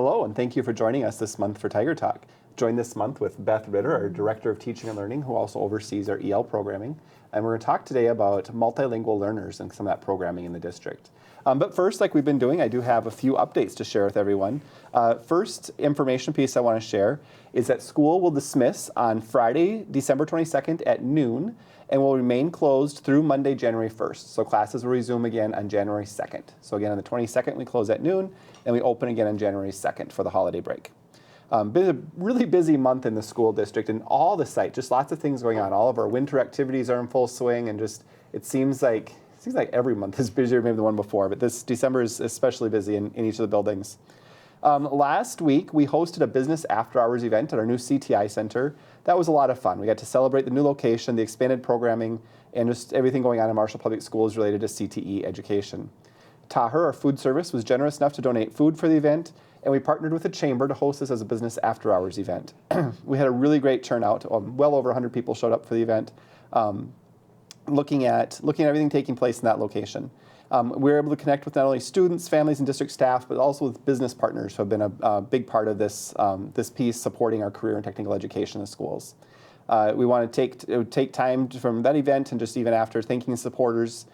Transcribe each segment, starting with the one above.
Hello, and thank you for joining us this month for Tiger Talk. Joined this month with Beth Ritter, our Director of Teaching and Learning, who also oversees our EL programming. And we're going to talk today about multilingual learners and some of that programming in the district. But first, like we've been doing, I do have a few updates to share with everyone. First information piece I want to share is that school will dismiss on Friday, December 22nd at noon, and will remain closed through Monday, January 1st. So classes will resume again on January 2nd. So again, on the 22nd, we close at noon, and we open again on January 2nd for the holiday break. Been a really busy month in the school district and all the sites, just lots of things going on. All of our winter activities are in full swing, and just it seems like every month is busier maybe than the one before, but this December is especially busy in each of the buildings. Last week, we hosted a business after-hours event at our new CTI Center. That was a lot of fun. We got to celebrate the new location, the expanded programming, and just everything going on in Marshall Public Schools related to CTE education. Taher, our food service, was generous enough to donate food for the event, and we partnered with the Chamber to host this as a business after-hours event. We had a really great turnout. Well over 100 people showed up for the event, looking at everything taking place in that location. We were able to connect with not only students, families, and district staff, but also with business partners who have been a big part of this piece supporting our career and technical education in the schools. We want to take time from that event and just even after thanking supporters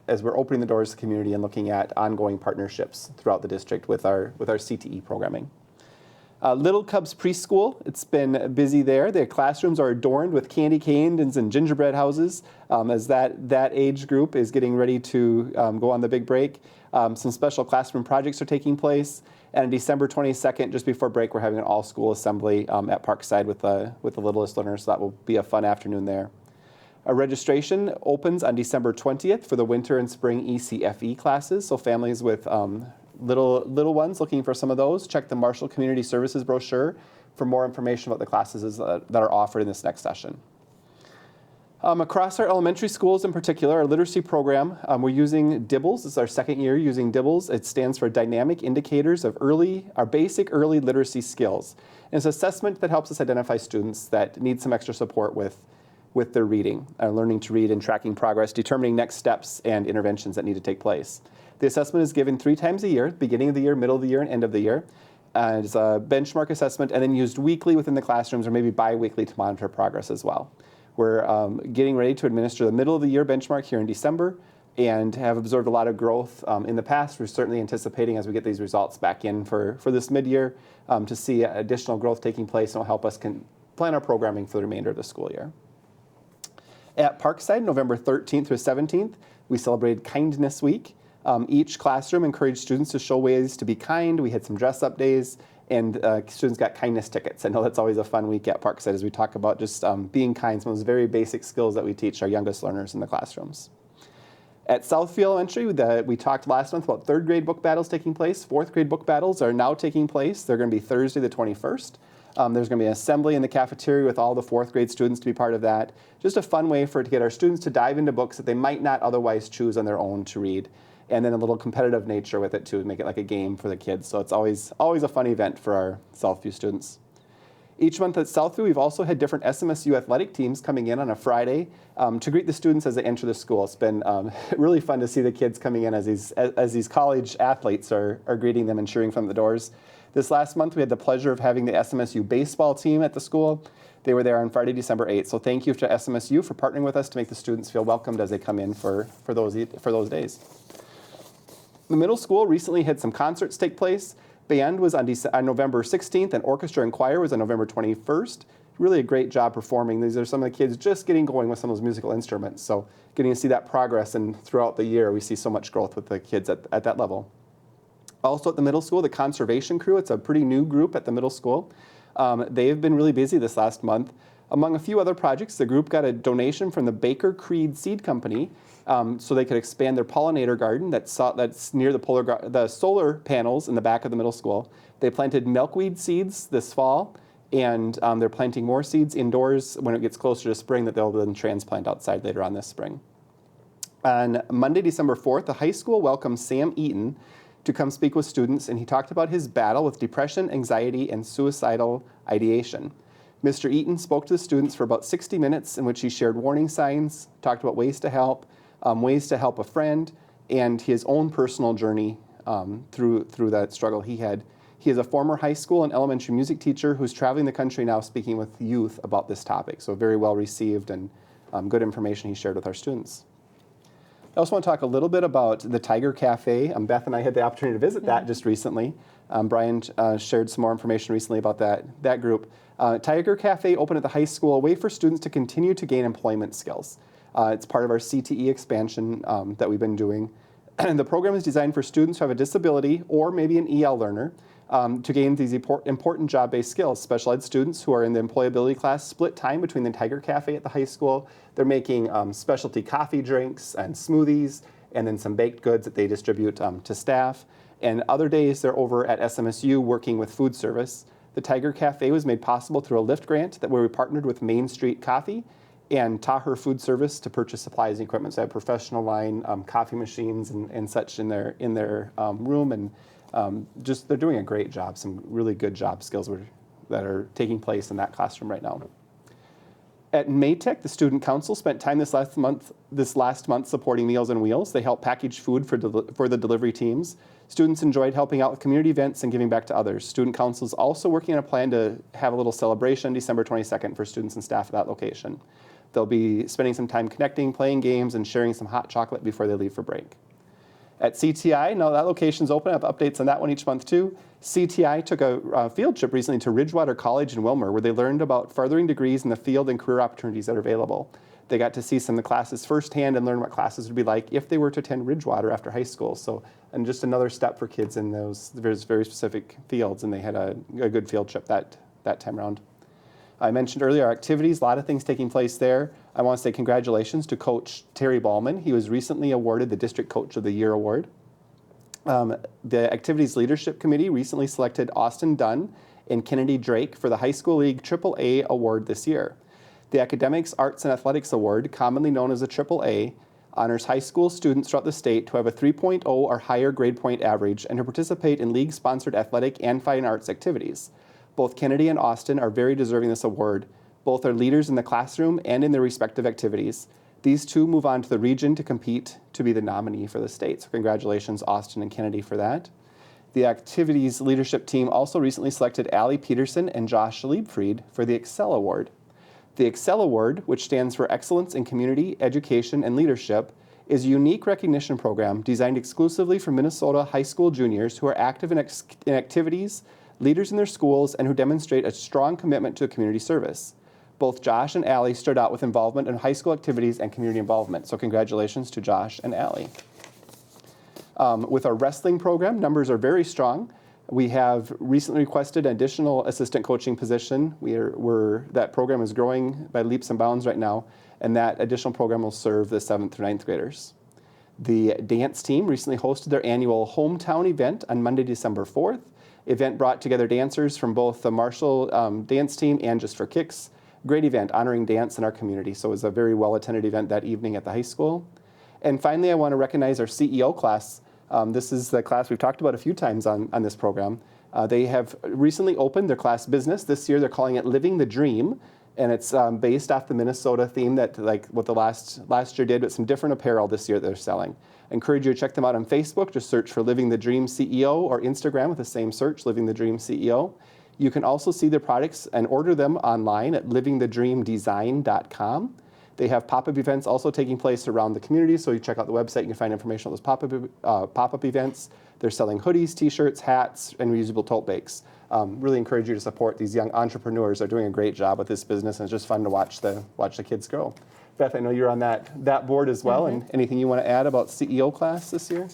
as we're opening the doors to the community and looking at ongoing partnerships throughout the district with our CTE programming. Little Cubs Preschool, it's been busy there. Their classrooms are adorned with candy canes and gingerbread houses as that age group is getting ready to go on the big break. Some special classroom projects are taking place. And on December 22nd, just before break, we're having an all-school assembly at Parkside with the littlest learners, so that will be a fun afternoon there. Our registration opens on December 20th for the winter and spring ECFE classes, so families with little ones looking for some of those, check the Marshall Community Services brochure for more information about the classes that are offered in this next session. Across our elementary schools in particular, our literacy program, we're using DIBELS. This is our second year using DIBELS. It stands for Dynamic Indicators of our Basic Early Literacy Skills. And it's an assessment that helps us identify students that need some extra support with their reading, learning to read and tracking progress, determining next steps and interventions that need to take place. The assessment is given 3 times a year, beginning of the year, middle of the year, and end of the year. It's a benchmark assessment and then used weekly within the classrooms or maybe bi-weekly to monitor progress as well. We're getting ready to administer the middle of the year benchmark here in December and have observed a lot of growth in the past. We're certainly anticipating as we get these results back in for this mid-year to see additional growth taking place and will help us plan our programming for the remainder of the school year. At Parkside, November 13th through 17th, we celebrated Kindness Week. Each classroom encouraged students to show ways to be kind. We had some dress-up days, and students got kindness tickets. I know that's always a fun week at Parkside as we talk about just being kind, some of those very basic skills that we teach our youngest learners in the classrooms. At Southfield Elementary, we talked last month about 3rd grade book battles taking place. 4th grade book battles are now taking place. They're going to be Thursday the 21st. There's going to be an assembly in the cafeteria with all the 4th grade students to be part of that. Just a fun way to get our students to dive into books that they might not otherwise choose on their own to read. And then a little competitive nature with it too, to make it like a game for the kids. So it's always a fun event for our Southview students. Each month at Southview, we've also had different SMSU athletic teams coming in on a Friday to greet the students as they enter the school. It's been really fun to see the kids coming in as these college athletes are greeting them and cheering from the doors. This last month, we had the pleasure of having the SMSU baseball team at the school. They were there on Friday, December 8th. So thank you to SMSU for partnering with us to make the students feel welcomed as they come in for those days. The middle school recently had some concerts take place. Band was on November 16th, and orchestra and choir was on November 21st. Really a great job performing. These are some of the kids just getting going with some of those musical instruments. So getting to see that progress, and throughout the year, we see so much growth with the kids at that level. Also at the middle school, the conservation crew, it's a pretty new group at the middle school. They have been really busy this last month. Among a few other projects, the group got a donation from the Baker Creed Seed Company so they could expand their pollinator garden that's near the solar panels in the back of the middle school. They planted milkweed seeds this fall, and they're planting more seeds indoors when it gets closer to spring that they'll then transplant outside later on this spring. On Monday, December 4th, the high school welcomed Sam Eaton to come speak with students, and he talked about his battle with depression, anxiety, and suicidal ideation. Mr. Eaton spoke to the students for about 60 minutes in which he shared warning signs, talked about ways to help a friend, and his own personal journey through that struggle he had. He is a former high school and elementary music teacher who's traveling the country now speaking with youth about this topic. So very well received and good information he shared with our students. I also want to talk a little bit about the Tiger Cafe. Beth and I had the opportunity to visit that just recently. Brian shared some more information recently about that group. Tiger Cafe opened at the high school, a way for students to continue to gain employment skills. It's part of our CTE expansion that we've been doing. And the program is designed for students who have a disability or maybe an EL learner to gain these important job-based skills. Special ed students who are in the employability class split time between the Tiger Cafe at the high school. They're making specialty coffee drinks and smoothies, and then some baked goods that they distribute to staff. And other days they're over at SMSU working with food service. The Tiger Cafe was made possible through a LIFT grant where we partnered with Main Street Coffee and Taher Food Service to purchase supplies and equipment. So they have professional line coffee machines and such in their room, and just they're doing a great job. Some really good job skills that are taking place in that classroom right now. At Maytech, the Student Council spent time this last month supporting Meals on Wheels. They helped package food for the delivery teams. Students enjoyed helping out with community events and giving back to others. Student Council is also working on a plan to have a little celebration December 22nd for students and staff at that location. They'll be spending some time connecting, playing games, and sharing some hot chocolate before they leave for break. At CTI, now that location's open. I have updates on that one each month too. CTI took a field trip recently to Ridgewater College in Wilmer, where they learned about furthering degrees in the field and career opportunities that are available. They got to see some of the classes firsthand and learn what classes would be like if they were to attend Ridgewater after high school. So, and just another step for kids in those very specific fields, and they had a good field trip that time around. I mentioned earlier our activities, a lot of things taking place there. I want to say congratulations to Coach Terry Ballman. He was recently awarded the District Coach of the Year award. The Activities Leadership Committee recently selected Austin Dunn and Kennedy Drake for the High School League AAA award this year. The Academics, Arts, and Athletics Award, commonly known as a AAA, honors high school students throughout the state who have a 3.0 or higher grade point average and who participate in league-sponsored athletic and fine arts activities. Both Kennedy and Austin are very deserving of this award. Both are leaders in the classroom and in their respective activities. These two move on to the region to compete to be the nominee for the state. So congratulations, Austin and Kennedy, for that. The Activities Leadership Team also recently selected Allie Peterson and Josh Liebfried for the Excel Award. The Excel Award, which stands for Excellence in Community, Education, and Leadership, is a unique recognition program designed exclusively for Minnesota high school juniors who are active in activities, leaders in their schools, and who demonstrate a strong commitment to community service. Both Josh and Allie started out with involvement in high school activities and community involvement. So congratulations to Josh and Allie. With our wrestling program, numbers are very strong. We have recently requested an additional assistant coaching position. That program is growing by leaps and bounds right now, and that additional program will serve the 7th through 9th graders. The dance team recently hosted their annual hometown event on Monday, December 4th. Event brought together dancers from both the Marshall dance team and Just for Kicks. Great event honoring dance in our community. So it was a very well-attended event that evening at the high school. And finally, I want to recognize our CEO class. This is the class we've talked about a few times on this program. They have recently opened their class business. This year they're calling it Living the Dream. And it's based off the Minnesota theme that like what the last year did, but some different apparel this year that they're selling. I encourage you to check them out on Facebook. Just search for Living the Dream CEO, or Instagram with the same search, Living the Dream CEO. You can also see their products and order them online at livingthedreamdesign.com. They have pop-up events also taking place around the community, so you check out the website, you can find information on those pop-up events. They're selling hoodies, t-shirts, hats, and reusable tote bags. Really encourage you to support these young entrepreneurs. They're doing a great job with this business, and it's just fun to watch the kids grow. Beth, I know you're on that board as well, and anything you want to add about CEO class this year?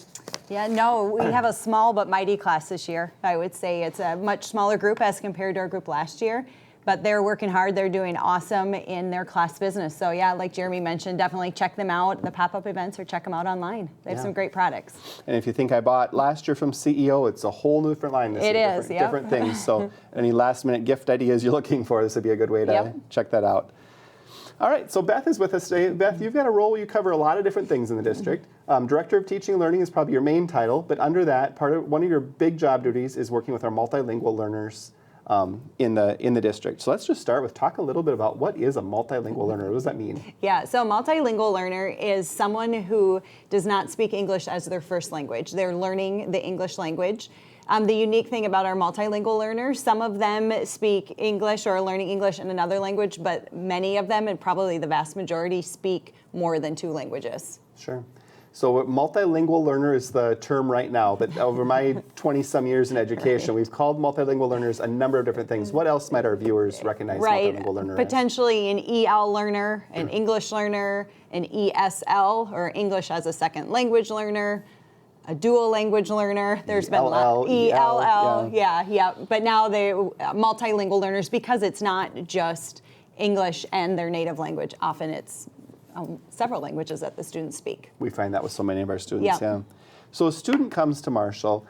Yeah, no, we have a small but mighty class this year. I would say it's a much smaller group as compared to our group last year, but they're working hard. They're doing awesome in their class business. So yeah, like Jeremy mentioned, definitely check them out, the pop-up events, or check them out online. They have some great products. And if you think I bought last year from CEO, it's a whole new different line this year. It is, different things. So any last-minute gift ideas you're looking for, this would be a good way to check that out. All right, so Beth is with us today. Beth, you've got a role where you cover a lot of different things in the district. Director of Teaching and Learning is probably your main title, but under that, one of your big job duties is working with our multilingual learners in the district. So let's just start with talk a little bit about what is a multilingual learner. What does that mean? Yeah, so a multilingual learner is someone who does not speak English as their first language. They're learning the English language. The unique thing about our multilingual learners, some of them speak English or are learning English in another language, but many of them, and probably the vast majority, speak more than 2 languages. Sure. So multilingual learner is the term right now, but over my 20-some years in education, we've called multilingual learners a number of different things. What else might our viewers recognize multilingual learner as? Potentially an EL learner, an English learner, an ESL, or English as a second language learner, a dual language learner. There's been a lot. ELL, yeah. But now they multilingual learners, because it's not just English and their native language. Often it's several languages that the students speak. We find that with so many of our students, Yeah. yeah. So a student comes to Marshall.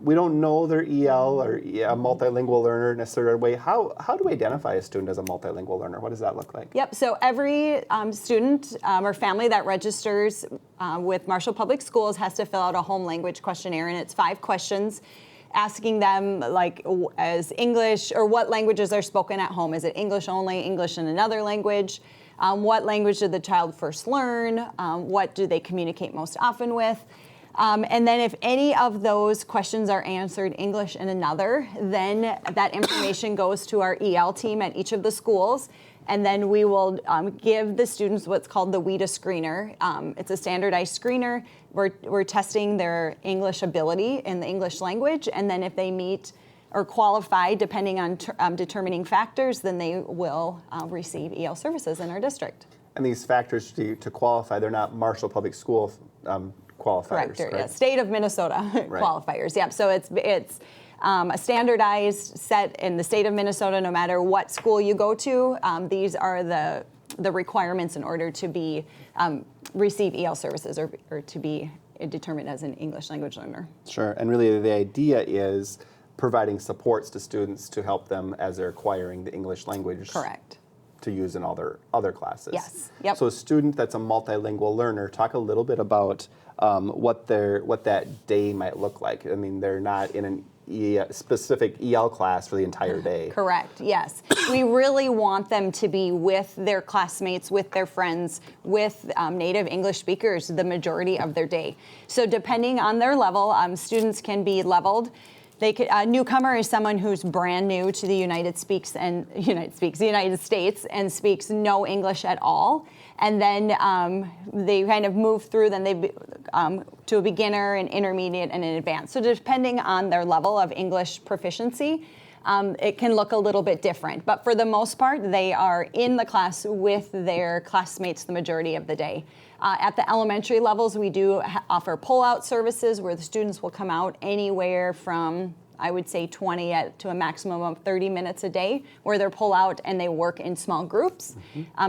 We don't know their EL or a multilingual learner necessarily. Way. How do we identify a student as a multilingual learner? What does that look like? Yep, so every student or family that registers with Marshall Public Schools has to fill out a home language questionnaire, and it's 5 questions asking them, like, as English, or what languages are spoken at home. Is it English only, English and another language? What language did the child first learn? What do they communicate most often with? And then if any of those questions are answered English and another, then that information goes to our EL team at each of the schools. And then we will give the students what's called the WIDA screener. It's a standardized screener. We're testing their English ability in the English language. And then if they meet or qualify, depending on determining factors, then they will receive EL services in our district. And these factors to qualify, they're not Marshall Public School qualifiers, Correct. Yeah. State of Minnesota Right. qualifiers. Yep. So it's a standardized set in the state of Minnesota. No matter what school you go to, these are the requirements in order to be receive EL services or to be determined as an English language learner. Sure. And really the idea is providing supports to students to help them as they're acquiring the English language. Correct. To use in all their other classes. Yes. Yep. So a student that's a multilingual learner, talk a little bit about what that day might look like. I mean, they're not in a specific EL class for the entire day. Correct, yes. We really want them to be with their classmates, with their friends, with native English speakers the majority of their day. So depending on their level, students can be leveled. A newcomer is someone who's brand new to the United States and speaks no English at all. And then they kind of move through, then they to a beginner, an intermediate, and an advanced. So depending on their level of English proficiency, it can look a little bit different. But for the most part, they are in the class with their classmates the majority of the day. At the elementary levels, we do offer pull-out services where the students will come out anywhere from, I would say, 20 to a maximum of 30 minutes a day, where they're pull out and they work in small groups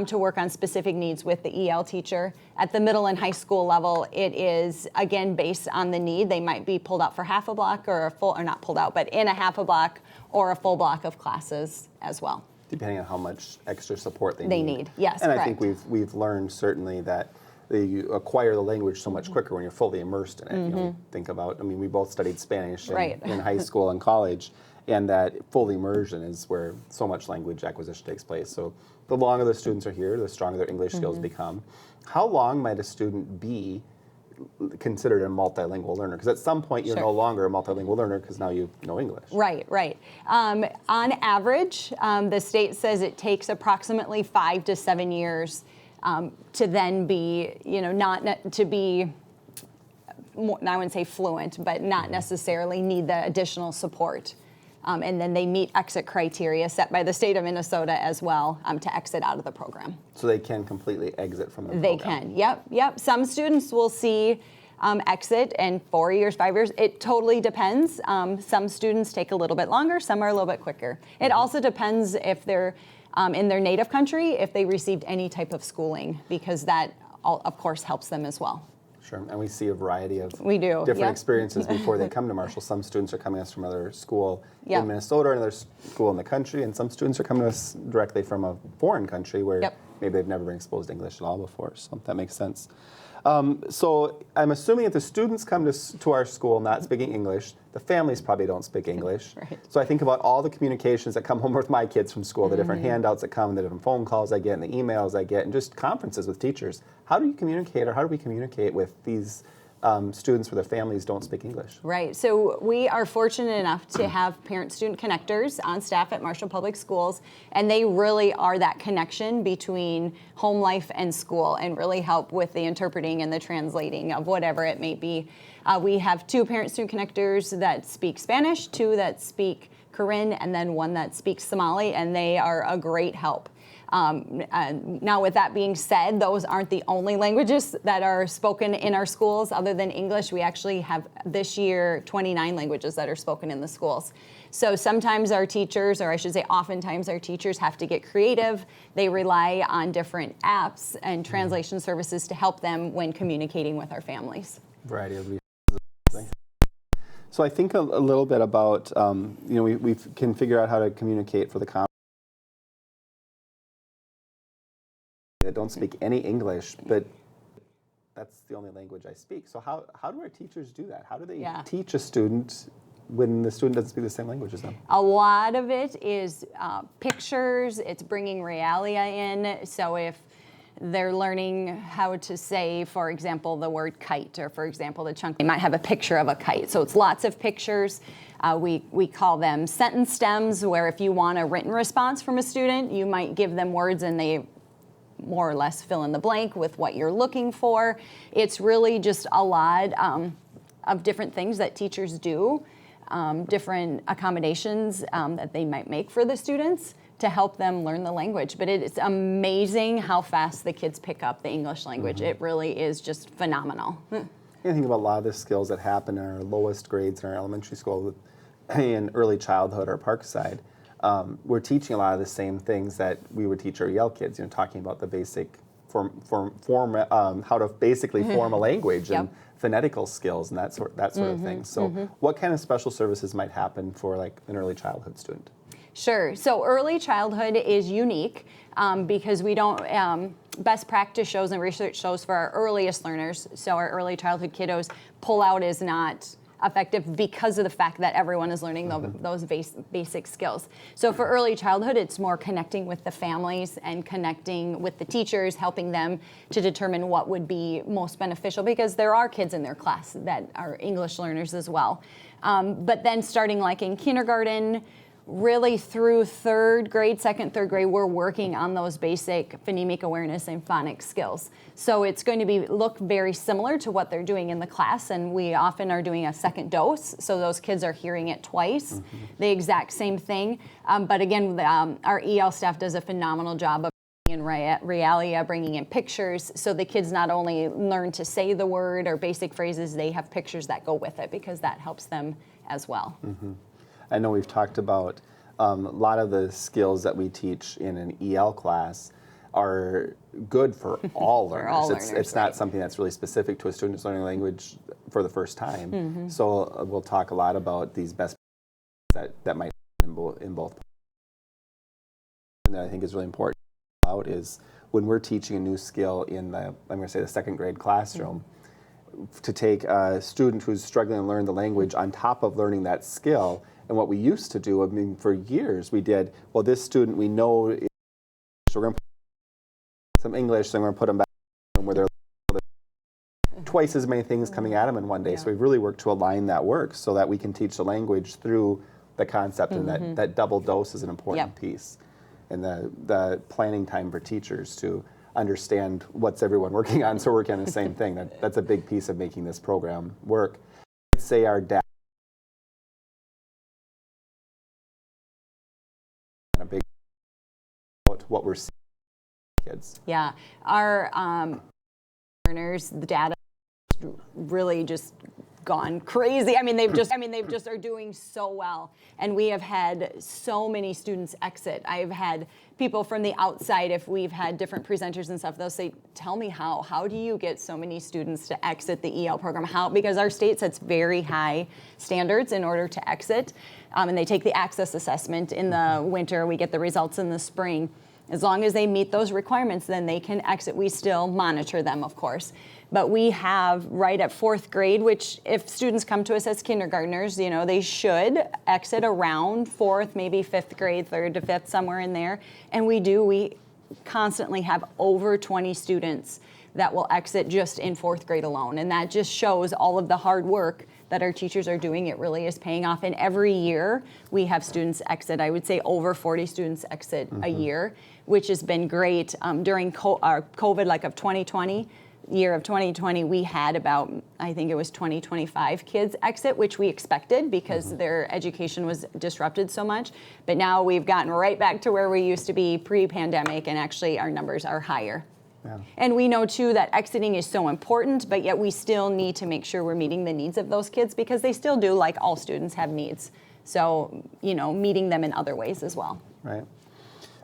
to work on specific needs with the EL teacher. At the middle and high school level, it is, again, based on the need. They might be pulled out for half a block or not pulled out, but in a half a block or a full block of classes as well. Depending on how much extra support they need. Yes, and correct. I think we've learned certainly that you acquire the language so much quicker when you're fully immersed in it. You know, think about, I mean, we both studied Spanish in high school and college, and that full immersion is where so much language acquisition takes place. So the longer the students are here, the stronger their English skills become. How long might a student be considered a multilingual learner? Because at some point you're no longer a multilingual learner because now you know English. Right. On average, the state says it takes approximately 5 to 7 years to then be, to be, I wouldn't say fluent, but not necessarily need the additional support. And then they meet exit criteria set by the state of Minnesota as well to exit out of the program. So they can completely exit from the program? They can, yep. Some students will see exit in 4 years, 5 years. It totally depends. Some students take a little bit longer, some are a little bit quicker. It also depends if they're in their native country, if they received any type of schooling, because that, of course, helps them as well. Sure, and we see a variety of different experiences before they come to Marshall. Some students are coming to us from another school in Minnesota or another school in the country, and some students are coming to us directly from a foreign country where maybe they've never been exposed to English at all before, so that makes sense. So I'm assuming if the students come to our school not speaking English, the families probably don't speak English. Right. So I think about all the communications that come home with my kids from school, the different handouts that come, the different phone calls I get, and the emails I get, and just conferences with teachers. How do you communicate, or how do we communicate with these students or their families don't speak English. Right. So we are fortunate enough to have parent-student connectors on staff at Marshall Public Schools, and they really are that connection between home life and school and really help with the interpreting and the translating of whatever it may be. We have 2 parent-student connectors that speak Spanish, 2 that speak Karen, and then 1 that speaks Somali, and they are a great help. Now, with that being said, those aren't the only languages that are spoken in our schools. Other than English, we actually have this year 29 languages that are spoken in the schools. So sometimes our teachers, or I should say oftentimes our teachers, have to get creative. They rely on different apps and translation services to help them when communicating with our families. Variety of resources. So I think a little bit about, we can figure out how to communicate for the that don't speak any English, but that's the only language I speak. So how do our teachers do that? How do they teach a student when the student doesn't speak the same language as them? A lot of it is pictures. It's bringing realia in. So if they're learning how to say, for example, the word kite, or for example, the chunk, they might have a picture of a kite. So it's lots of pictures. We call them sentence stems, where if you want a written response from a student, you might give them words and they more or less fill in the blank with what you're looking for. It's really just a lot of different things that teachers do, different accommodations that they might make for the students to help them learn the language. But it's amazing how fast the kids pick up the English language. It really is just phenomenal. I think about a lot of the skills that happen in our lowest grades in our elementary school in early childhood or Parkside. We're teaching a lot of the same things that we would teach our Yale kids, talking about the basic how to basically form a language and phonetical skills and that sort of thing. So what kind of special services might happen for like an early childhood student? Sure. So early childhood is unique because we don't, best practice shows and research shows for our earliest learners, so our early childhood kiddos, pull-out is not effective because of the fact that everyone is learning those basic skills. So for early childhood, it's more connecting with the families and connecting with the teachers, helping them to determine what would be most beneficial, because there are kids in their class that are English learners as well. But then starting like in kindergarten, really through second, third grade, we're working on those basic phonemic awareness and phonics skills. So it's going to look very similar to what they're doing in the class, and we often are doing a second dose, so those kids are hearing it twice, the exact same thing. But again, our EL staff does a phenomenal job of bringing in realia, bringing in pictures, so the kids not only learn to say the word or basic phrases, they have pictures that go with it, because that helps them as well. I know we've talked about a lot of the skills that we teach in an EL class are good for all learners. It's not something that's really specific to a student who's learning language for the first time. So we'll talk a lot about these best practices that might happen in both. And that I think is really important about is when we're teaching a new skill in the second grade classroom, to take a student who's struggling to learn the language on top of learning that skill. And what we used to do, for years we did, well, this student we know, so we're going to put some English, so we're going to put them back where they're twice as many things coming at them in one day. So we've really worked to align that work so that we can teach the language through the concept, and that double dose is an important piece. And the planning time for teachers to understand what's everyone working on, so we're working on the same thing. That's a big piece of making this program work. I'd say our data a big what we're seeing in kids. Yeah, our learners, the data really just gone crazy. They've just are doing so well. And we have had so many students exit. I've had people from the outside, if we've had different presenters and stuff, they'll say, tell me how do you get so many students to exit the EL program? Because our state sets very high standards in order to exit. And they take the access assessment in the winter. We get the results in the spring. As long as they meet those requirements, then they can exit. We still monitor them, of course. But we have right at fourth grade, which if students come to us as kindergartners, they should exit around fourth, maybe fifth grade, third to fifth, somewhere in there. And we constantly have over 20 students that will exit just in 4th grade alone. And that just shows all of the hard work that our teachers are doing. It really is paying off. And every year we have students exit. I would say over 40 students exit a year, which has been great. During our COVID, like of 2020, year of 2020, we had about, I think it was 25 kids exit, which we expected because their education was disrupted so much. But now we've gotten right back to where we used to be pre-pandemic, and actually our numbers are higher. Yeah. And we know too that exiting is so important, but yet we still need to make sure we're meeting the needs of those kids, because they still do, like all students, have needs. So, meeting them in other ways as well. Right.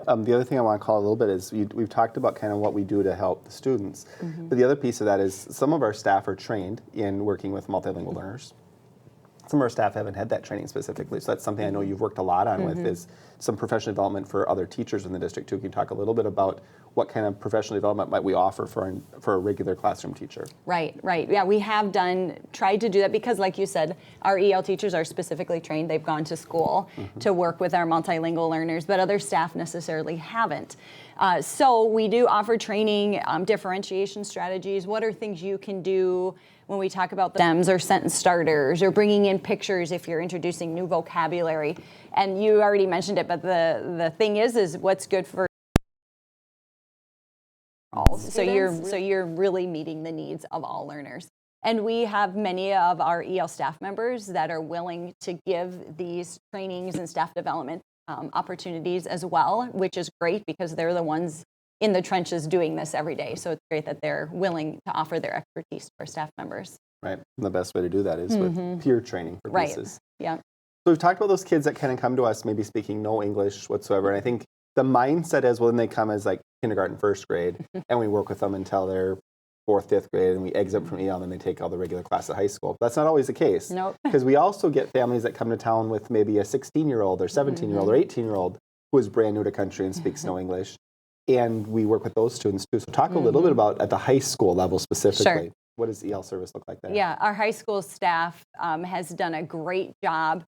The other thing I want to call a little bit is we've talked about kind of what we do to help the students. But the other piece of that is some of our staff are trained in working with multilingual learners. Some of our staff haven't had that training specifically, so that's something I know you've worked a lot on with, is some professional development for other teachers in the district too. Can you talk a little bit about what kind of professional development might we offer for a regular classroom teacher? Right. Yeah, we have tried to do that because, like you said, our EL teachers are specifically trained. They've gone to school to work with our multilingual learners, but other staff necessarily haven't. So we do offer training, differentiation strategies. What are things you can do when we talk about the stems or sentence starters, or bringing in pictures if you're introducing new vocabulary? And you already mentioned it, but the thing is what's good for all. So you're really meeting the needs of all learners. And we have many of our EL staff members that are willing to give these trainings and staff development opportunities as well, which is great because they're the ones in the trenches doing this every day. So it's great that they're willing to offer their expertise to our staff members. Right. And the best way to do that is with peer training for pieces. Yeah. So we've talked about those kids that kind of come to us maybe speaking no English whatsoever. And I think the mindset is, well, then they come as like kindergarten, 1st grade, and we work with them until they're 4th, 5th grade, and we exit from EL, and then they take all the regular class at high school. But that's not always the case. Nope. Because we also get families that come to town with maybe a 16-year-old or 17-year-old or 18-year-old who is brand new to country and speaks no English. And we work with those students too. So talk a little bit about at the high school level specifically. Sure. What does EL service look like there? Yeah, our high school staff has done a great job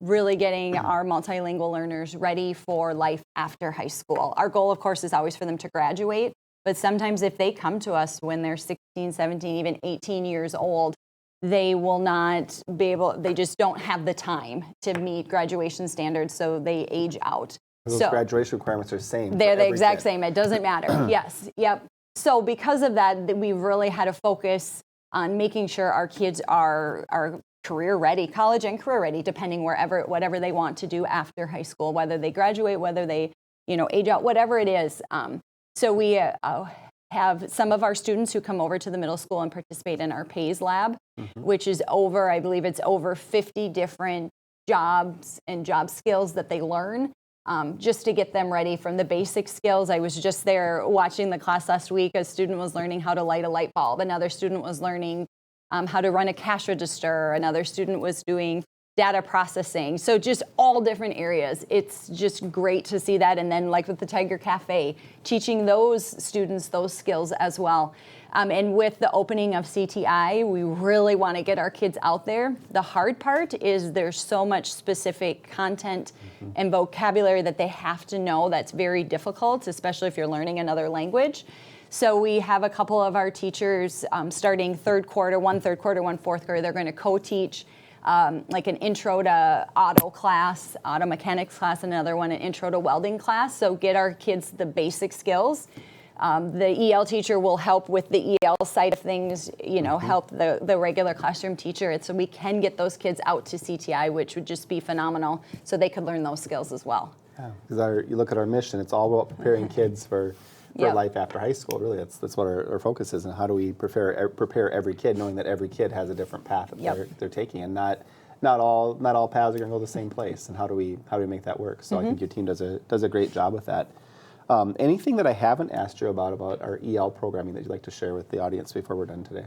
really getting our multilingual learners ready for life after high school. Our goal, of course, is always for them to graduate. But sometimes if they come to us when they're 16, 17, even 18 years old, they will not be able, they just don't have the time to meet graduation standards, so they age out. Those graduation requirements are the same. They're the exact same. It doesn't matter. Yes. Yep. So because of that, we've really had to focus on making sure our kids are career ready, college and career ready, depending whatever they want to do after high school, whether they graduate, whether they, age out, whatever it is. So we have some of our students who come over to the middle school and participate in our PAYS lab, which is I believe it's over 50 different jobs and job skills that they learn. Just to get them ready from the basic skills. I was just there watching the class last week. A student was learning how to light a light bulb. Another student was learning how to run a cash register. Another student was doing data processing. So just all different areas. It's just great to see that. And then like with the Tiger Cafe, teaching those students those skills as well. And with the opening of CTI, we really want to get our kids out there. The hard part is there's so much specific content and vocabulary that they have to know that's very difficult, especially if you're learning another language. So we have a couple of our teachers starting 3rd quarter, one 4th grade, they're going to co-teach like an intro to auto mechanics class, and another one an intro to welding class. So get our kids the basic skills. The EL teacher will help with the EL side of things, help the regular classroom teacher. So we can get those kids out to CTI, which would just be phenomenal, so they could learn those skills as well. Yeah, because you look at our mission, it's all about preparing kids for life after high school. Really, that's what our focus is, and how do we prepare every kid, knowing that every kid has a different path that they're taking, and not all paths are going to go the same place. And how do we make that work? So I think your team does a great job with that. Anything that I haven't asked you about our EL programming that you'd like to share with the audience before we're done today?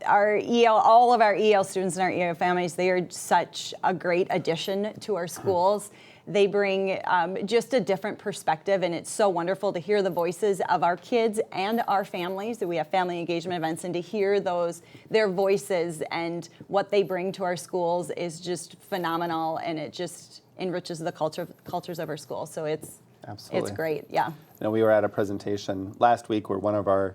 All of our EL students and our EL families, they are such a great addition to our schools. They bring just a different perspective, and it's so wonderful to hear the voices of our kids and our families. We have family engagement events, and to hear their voices and what they bring to our schools is just phenomenal, and it just enriches the cultures of our schools. So it's Absolutely. It's great, yeah. You know, we were at a presentation last week where one of our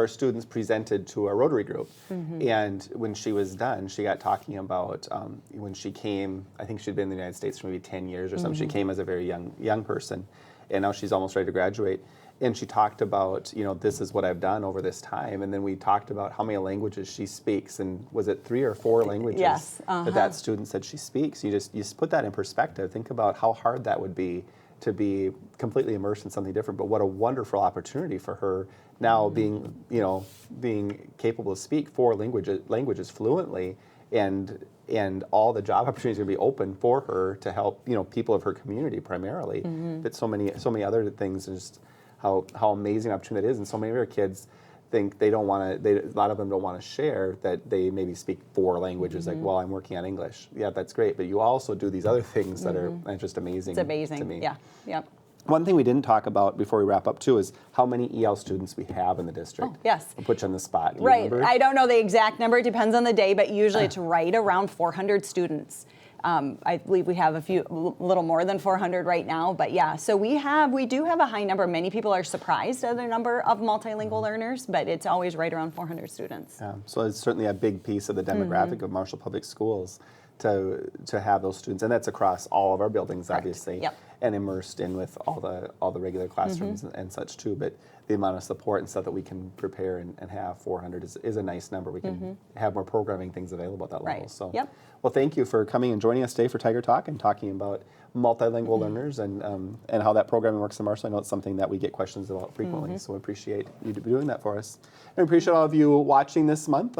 students presented to a Rotary group, and when she was done, she got talking about when she came. I think she'd been in the United States for maybe 10 years or something. She came as a very young person, and now she's almost ready to graduate. And she talked about, you know, this is what I've done over this time, and then we talked about how many languages she speaks, and was it 3 or 4 languages Yes, that student said she speaks? You just put that in perspective. Think about how hard that would be to be completely immersed in something different, but what a wonderful opportunity for her now being capable to speak 4 languages fluently, and all the job opportunities are going to be open for her to help, you know, people of her community primarily. But so many other things, and just how amazing an opportunity that is, and so many of our kids think they don't want to. A lot of them don't want to share that they maybe speak 4 languages. Like, well, I'm working on English. Yeah, that's great, but you also do these other things that are just amazing. It's amazing. To me. Yeah. Yep. One thing we didn't talk about before we wrap up too is how many EL students we have in the district. Oh, yes. I'll put you on the spot. Do you Right. remember? I don't know the exact number. It depends on the day, but usually it's right around 400 students. I believe we have a little more than 400 right now, but yeah. So we do have a high number. Many people are surprised at the number of multilingual learners, but it's always right around 400 students. So it's certainly a big piece of the demographic of Marshall Public Schools to have those students, and that's across all of our buildings, obviously, Yep. and immersed in with all the regular classrooms and such too. But the amount of support and stuff that we can prepare and have 400 is a nice number. We can have more programming things available at that level. Right. So, Yep. well, thank you for coming and joining us today for Tiger Talk and talking about multilingual learners and how that programming works in Marshall. I know it's something that we get questions about frequently, so I appreciate you doing that for us. And I appreciate all of you watching this month.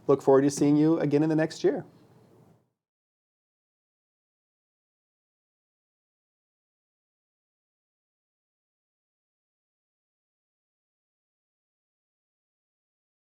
Look forward to seeing you again in the next year.